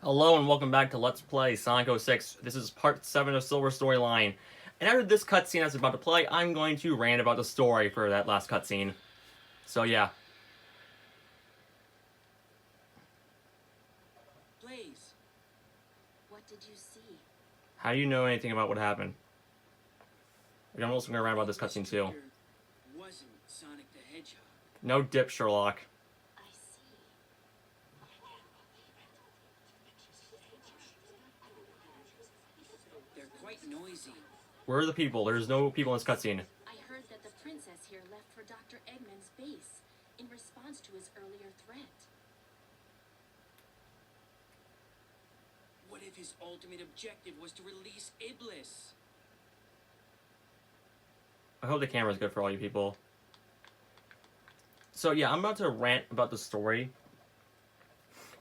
Hello and welcome back to Let's Play Sonic 06. This is part 7 of Silver Storyline. And after this cutscene that's about to play, I'm going to rant about the story for that last cutscene. So yeah. Blaze, what did you see? How do you know anything about what happened? I'm also going to rant about this cutscene too. Wasn't Sonic the Hedgehog. No dip, Sherlock. I see. They're quite noisy. Where are the people? There's no people in this cutscene. I heard that the princess here left for Dr. Eggman's base in response to his earlier threat. What if his ultimate objective was to release Iblis? I hope the camera's good for all you people. So yeah, I'm about to rant about the story.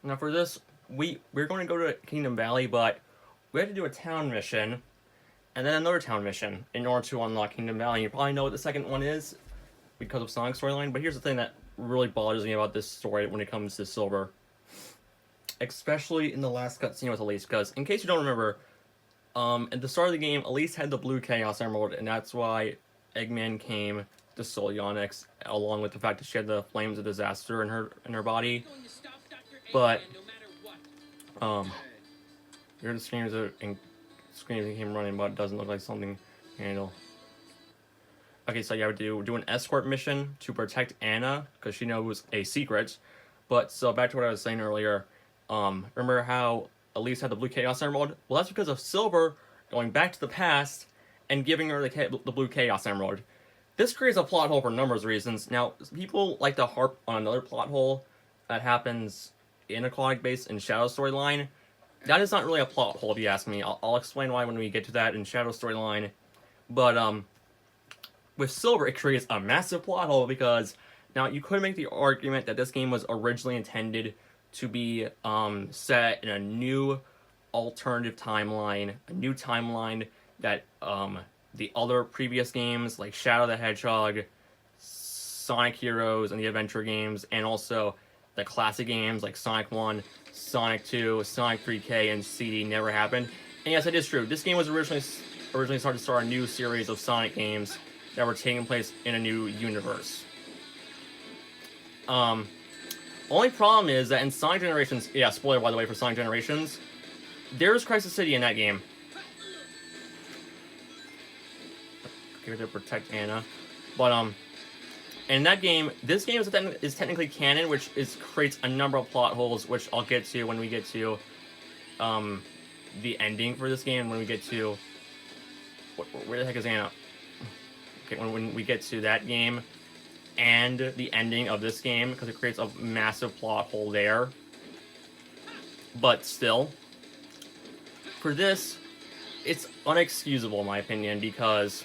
Now for this, we're going to go to Kingdom Valley, but we have to do a town mission, and then another town mission in order to unlock Kingdom Valley. You probably know what the second one is because of Sonic's storyline, but here's the thing that really bothers me about this story when it comes to Silver. Especially in the last cutscene with Elise, because in case you don't remember, at the start of the game, Elise had the blue Chaos Emerald, and that's why Eggman came to Solionyx, along with the fact that she had the Flames of Disaster in her body. But you're the screams and came running, but it doesn't look like something to handle. Okay, so you have to do an escort mission to protect Anna because she knows a secret. But so back to what I was saying earlier. Remember how Elise had the blue Chaos Emerald? Well, that's because of Silver going back to the past and giving her the blue Chaos Emerald. This creates a plot hole for a number of reasons. Now, people like to harp on another plot hole that happens in Aquatic Base in Shadow Storyline. That is not really a plot hole, if you ask me. I'll explain why when we get to that in Shadow Storyline. But, with Silver, it creates a massive plot hole because now you could make the argument that this game was originally intended to be set in a new alternative timeline, a new timeline that the other previous games like Shadow the Hedgehog, Sonic Heroes, and the adventure games, and also the classic games like Sonic 1, Sonic 2, Sonic 3K, and CD never happened. And yes, it is true. This game was originally started to start a new series of Sonic games that were taking place in a new universe. Only problem is that in Sonic Generations, yeah, spoiler by the way for Sonic Generations, there's Crisis City in that game. Okay, to protect Anna, but in that game, this game is technically canon, which creates a number of plot holes, which I'll get to when we get to the ending for this game. When we get to where the heck is Anna? Okay, when we get to that game and the ending of this game, because it creates a massive plot hole there. But still, for this, it's unexcusable in my opinion, because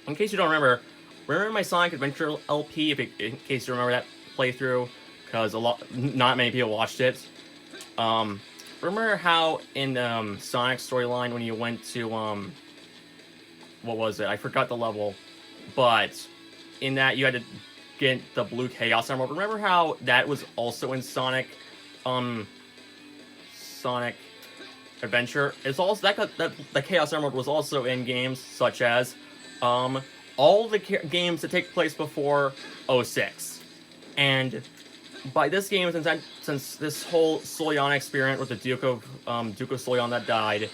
in case you don't remember my Sonic Adventure LP, in case you remember that playthrough, because not many people watched it. Remember how in Sonic Storyline when you went to what was it? I forgot the level, but in that you had to get the blue Chaos Emerald. Remember how that was also in Sonic Adventure? It's also that the Chaos Emerald was also in games such as all the games that take place before 06. And by this game, since this whole Solion experiment with the Duke of Solion that died,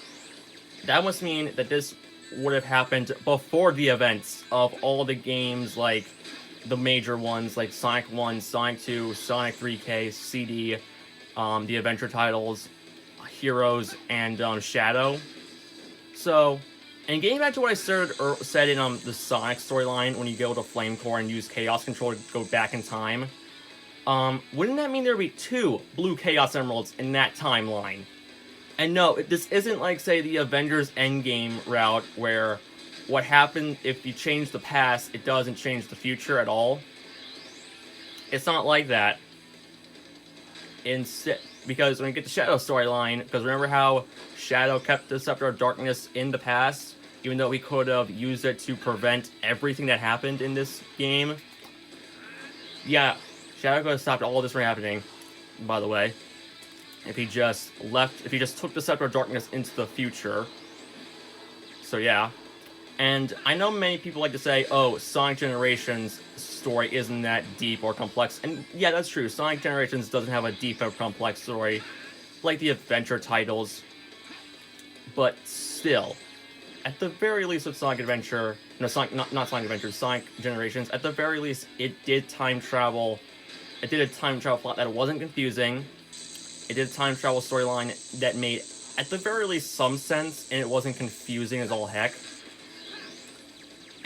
that must mean that this would have happened before the events of all the games, like the major ones like Sonic 1, Sonic 2, Sonic 3K, CD, the adventure titles, Heroes, and Shadow. So, and getting back to what I said in the Sonic storyline, when you go to Flame Core and use Chaos Control to go back in time, wouldn't that mean there would be 2 blue Chaos Emeralds in that timeline? And no, this isn't like, say, the Avengers Endgame route, where what happened if you change the past, it doesn't change the future at all. It's not like that. Because when you get the Shadow storyline, because remember how Shadow kept the Scepter of Darkness in the past, even though we could have used it to prevent everything that happened in this game? Yeah, Shadow could have stopped all this from happening, by the way. if he just took the Scepter of Darkness into the future. So yeah. And I know many people like to say, oh, Sonic Generations story isn't that deep or complex. And yeah, that's true. Sonic Generations doesn't have a deep or complex story like the adventure titles. But still, at the very least with Sonic Adventure, no, Sonic, not Sonic Adventure, Sonic Generations, at the very least, it did time travel. It did a time travel plot that wasn't confusing. It did a time travel storyline that made, at the very least, some sense, and it wasn't confusing as all heck.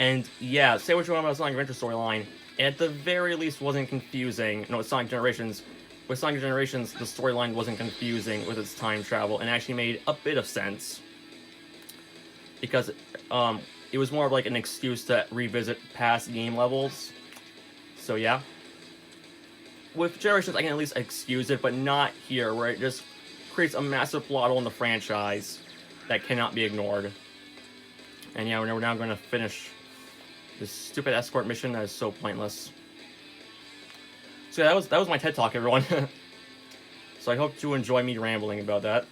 And yeah, say what you want about the Sonic Adventure storyline, at the very least wasn't confusing. No, with Sonic Generations, the storyline wasn't confusing with its time travel, and actually made a bit of sense. Because it was more of like an excuse to revisit past game levels. So yeah. With Generations, I can at least excuse it, but not here, where it just creates a massive plot hole in the franchise that cannot be ignored. And yeah, we're now going to finish this stupid escort mission that is so pointless. So yeah, that was my TED Talk, everyone. So I hope you enjoy me rambling about that.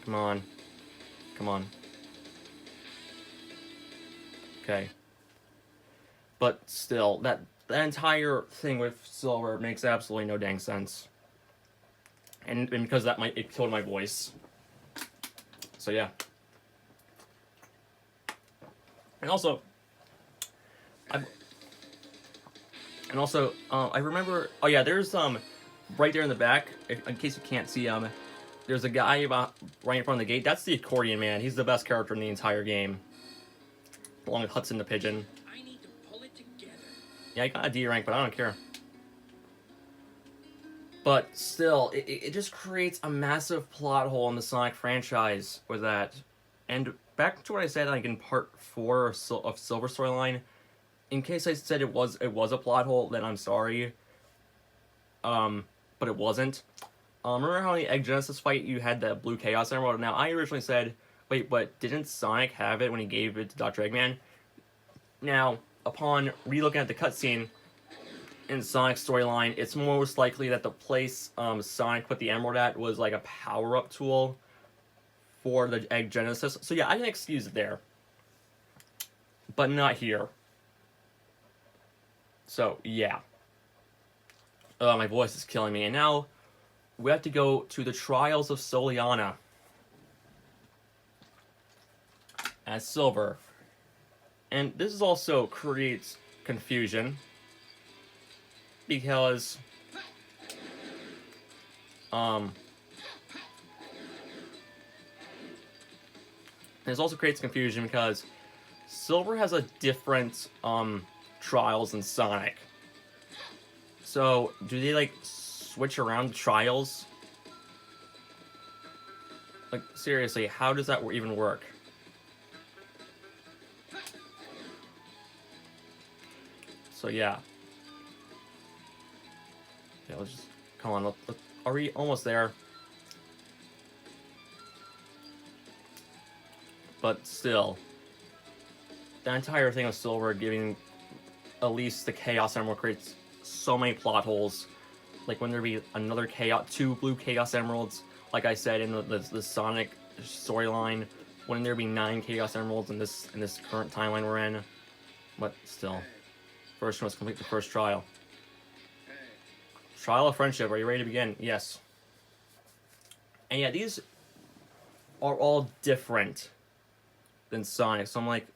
Come on. Come on. Okay. But still, that entire thing with Silver makes absolutely no dang sense. And because it killed my voice. So yeah. And also, I remember. Oh yeah, there's right there in the back. In case you can't see there's a guy right in front of the gate. That's the Accordion Man. He's the best character in the entire game, along with Hudson the Pigeon. I need to pull it together. Yeah, I got a D rank, but I don't care. But still, it just creates a massive plot hole in the Sonic franchise with that. And back to what I said, like in part 4 of Silver storyline. In case I said it was a plot hole, then I'm sorry. But it wasn't. Remember how in the Egg Genesis fight you had that blue Chaos Emerald? Now I originally said, wait, but didn't Sonic have it when he gave it to Dr. Eggman? Now, upon relooking at the cutscene in Sonic's storyline, it's most likely that the place Sonic put the emerald at was like a power-up tool for the Egg Genesis. So yeah, I can excuse it there. But not here. So, yeah. My voice is killing me. And now, we have to go to the Trials of Soliana as Silver. And this is also creates confusion. Because... this also creates confusion because Silver has a different, trials than Sonic. So, do they, like, switch around the trials? Like, seriously, how does that even work? So, yeah. Yeah, let's just... Come on, are we almost there? But still, the entire thing of Silver giving at least the Chaos Emerald creates so many plot holes. Like when there be another two blue Chaos Emeralds, like I said in the Sonic storyline, wouldn't there be 9 Chaos Emeralds in this current timeline we're in? But still, first we must complete the first trial. Trial of Friendship. Are you ready to begin? Yes. And yeah, these are all different than Sonic. So I'm like,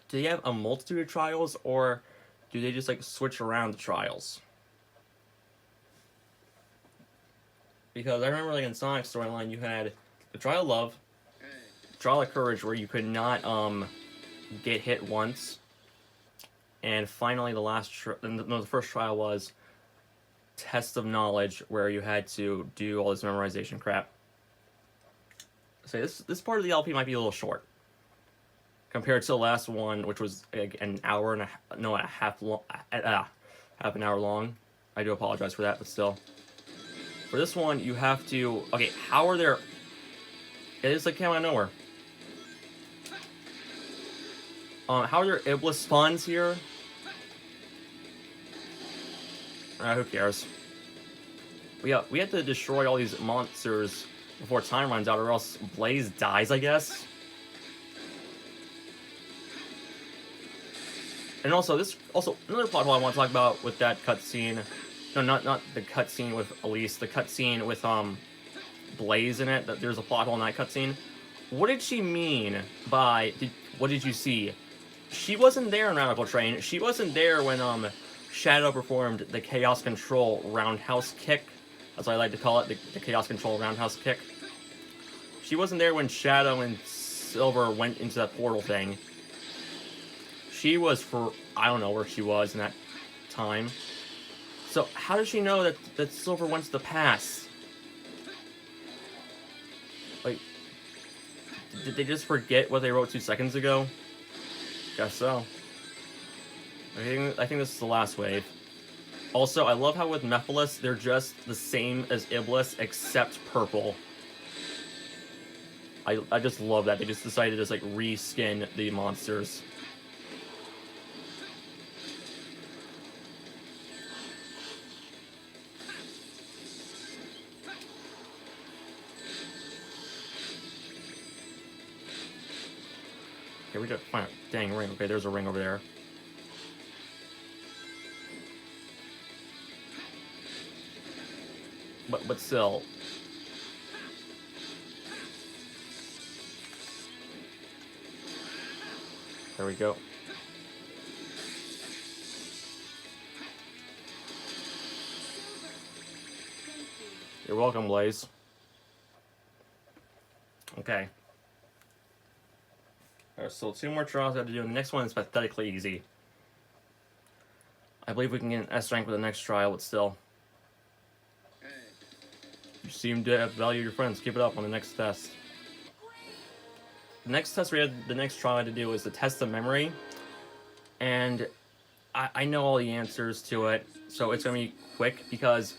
do they have a multitude of trials, or do they just like switch around the trials? Because I remember like in Sonic's storyline you had the Trial of Love, Trial of Courage where you could not get hit once, and finally the first trial was Test of Knowledge where you had to do all this memorization crap. So this part of the LP might be a little short compared to the last one, which was like an hour and half an hour long. I do apologize for that, but still. For this one, you have to... Okay, how are there... It just like came out of nowhere. How are there Iblis spawns here? Who cares? We have to destroy all these monsters before time runs out, or else Blaze dies, I guess. And also, another plot hole I want to talk about with that cutscene. No, not the cutscene with Elise. The cutscene with Blaze in it. That there's a plot hole in that cutscene. What did she mean by what did you see? She wasn't there in Radical Train. She wasn't there when Shadow performed the Chaos Control roundhouse kick, as I like to call it, the Chaos Control roundhouse kick. She wasn't there when Shadow and Silver went into that portal thing. She was I don't know where she was in that time. So how does she know that Silver went to the past? Like, did they just forget what they wrote 2 seconds ago? Guess so. I think this is the last wave. Also, I love how with Mephiles, they're just the same as Iblis, except purple. I just love that. They just decided to just, like, reskin the monsters. Okay, we got find a dang ring. Okay, there's a ring over there. But still. There we go. You're welcome, Blaze. Okay. There's still 2 more trials I have to do, and the next one is pathetically easy. I believe we can get an S rank with the next trial, but still. You seem to value your friends. Keep it up on the next test. The next test the next trial I had to do is the test of memory. And I know all the answers to it, so it's going to be quick, because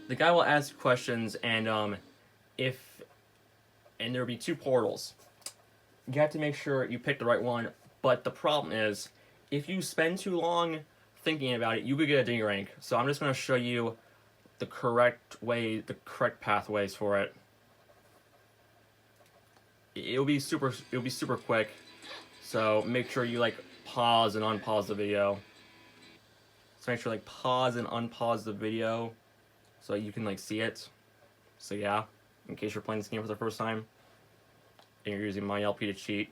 the guy will ask questions, and there'll be 2 portals. You have to make sure you pick the right one, but the problem is, if you spend too long thinking about it, you could get a D rank. So I'm just going to show you the correct pathways for it. It'll be super quick. So make sure you, like, pause and unpause the video. So make sure, like, pause and unpause the video so you can, like, see it. So yeah, in case you're playing this game for the first time and you're using my LP to cheat.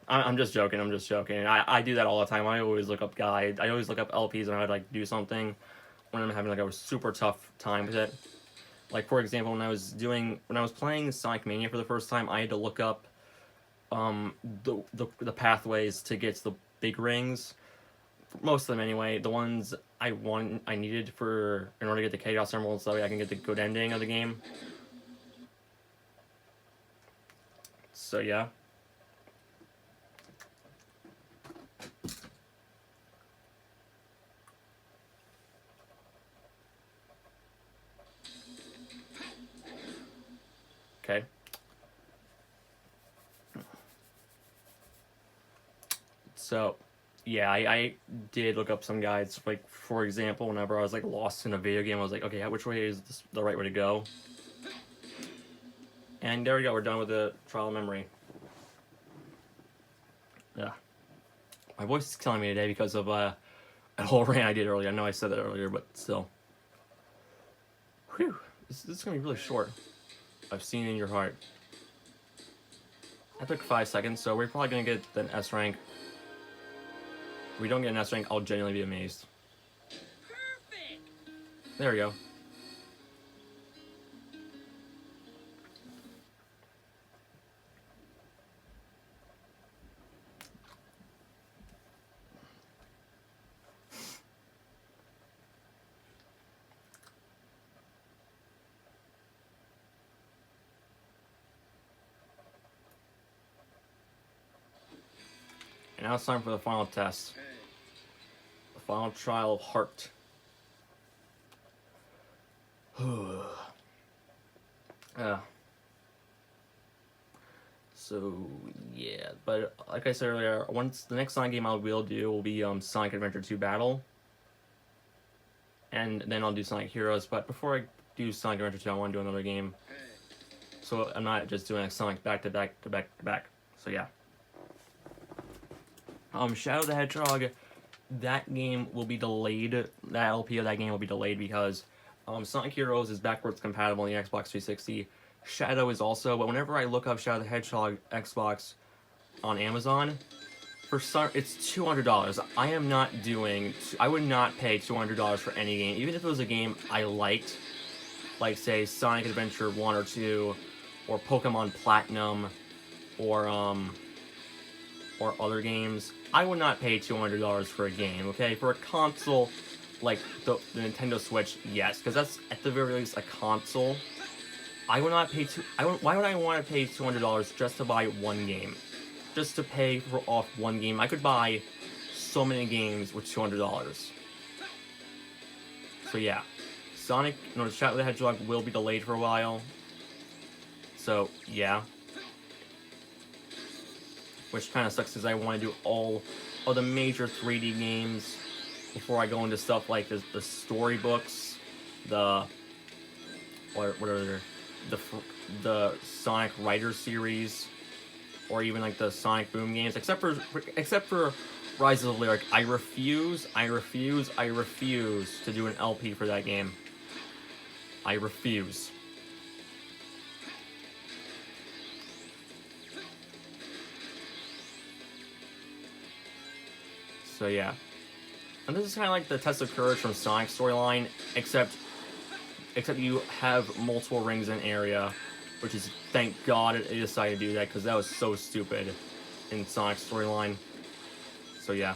I'm just joking. I do that all the time. I always look up guides. I always look up LPs on how to, like, do something when I'm having, like, a super tough time with it. Like, for example, when I was playing Sonic Mania for the first time, I had to look up the pathways to get to the big rings. Most of them, anyway. The ones I needed in order to get the Chaos Emeralds, so that way I can get the good ending of the game. So yeah. Okay. So, yeah, I did look up some guides. Like, for example, whenever I was, like, lost in a video game, I was like, okay, which way is the right way to go? And there we go, we're done with the trial of memory. Yeah. My voice is killing me today because of a whole rant I did earlier. I know I said that earlier, but still. Whew. This is going to be really short. I've seen in your heart. That took 5 seconds, so we're probably going to get an S rank. If we don't get an S rank, I'll genuinely be amazed. Perfect. There we go. And now it's time for the final test. The final trial of heart. So yeah, but like I said earlier, the next Sonic game I will do will be Sonic Adventure 2 Battle. and then I'll do Sonic Heroes. But before I do Sonic Adventure 2, I want to do another game. So I'm not just doing like Sonic back to back to back to back. So yeah. Shadow the Hedgehog, that game will be delayed. That LP of that game will be delayed because Sonic Heroes is backwards compatible on the Xbox 360. Shadow is also, but whenever I look up Shadow the Hedgehog Xbox on Amazon, for some, it's $200. I would not pay $200 for any game, even if it was a game I liked, like say Sonic Adventure 1 or 2, or Pokemon Platinum, or other games. I would not pay $200 for a game, okay? For a console, like the Nintendo Switch, yes, because that's at the very least a console. I would not pay why would I want to pay $200 just to buy one game? Just to pay for off one game? I could buy so many games with $200. So yeah, Shadow the Hedgehog will be delayed for a while. So yeah. Which kind of sucks because I want to do all of the major 3D games before I go into stuff like the storybooks, the Sonic Writer series, or even like the Sonic Boom games. Except for Rise of the Lyric, I refuse to do an LP for that game. I refuse. So yeah. And this is kind of like the Test of Courage from Sonic storyline, except you have multiple rings in area, which is, thank God it decided to do that, because that was so stupid in Sonic's storyline. So yeah.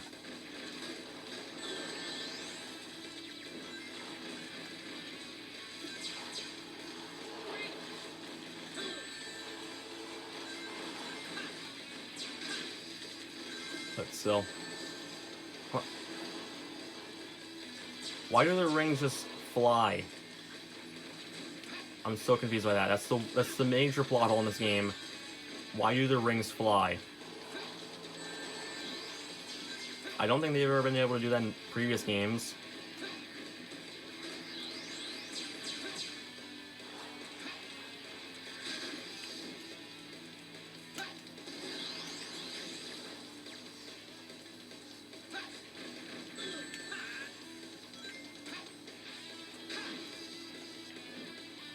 But still. Why do the rings just fly? I'm so confused by that. That's the major plot hole in this game. Why do the rings fly? I don't think they've ever been able to do that in previous games.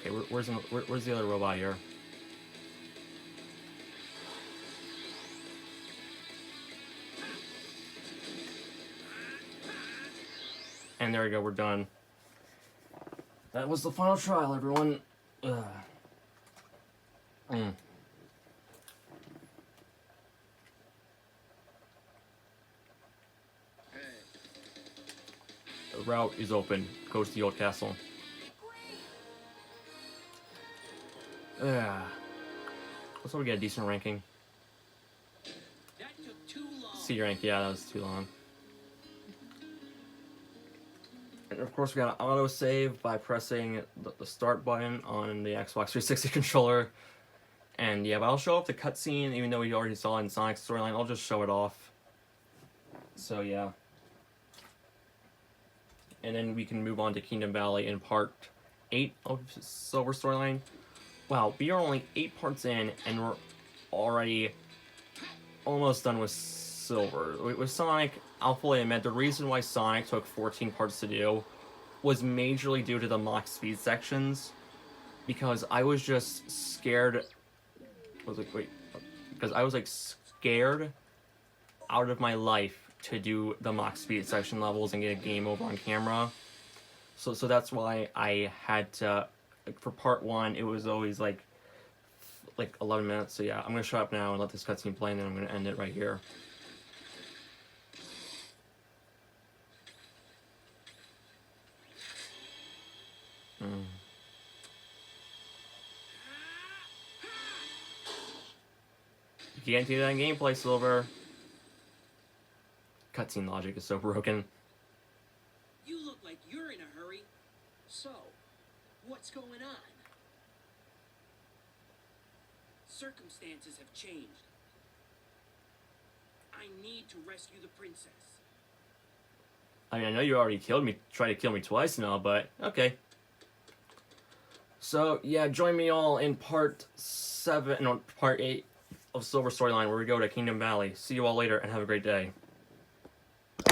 Okay, where's the other robot here? And there we go, we're done. That was the final trial, everyone. Ugh. The route is open. Go to the old castle. Let's hope we get a decent ranking. That took too long. C rank, yeah, that was too long. And of course, we got an auto save by pressing the start button on the Xbox 360 controller. And yeah, but I'll show off the cutscene, even though we already saw it in Sonic's storyline. I'll just show it off. So yeah. And then we can move on to Kingdom Valley in part 8 of Silver storyline. Wow, we are only 8 parts in, and we're already almost done with Silver. With Sonic, I'll fully admit, the reason why Sonic took 14 parts to do was majorly due to the Mach speed sections, because I was just scared. Because I was like scared out of my life to do the Mach speed section levels and get a game over on camera. So that's why I had to. Like for part 1, it was always like 11 minutes. So yeah, I'm gonna shut up now and let this cutscene play, and then I'm gonna end it right here. You can't do that in gameplay, Silver. Cutscene logic is so broken. You look like you're in a hurry. So, what's going on? Circumstances have changed. I need to rescue the princess. I mean, I know you already tried to kill me twice now, but okay. So, yeah, join me all in part 8 of Silver Storyline, where we go to Kingdom Valley. See you all later, and have a great day.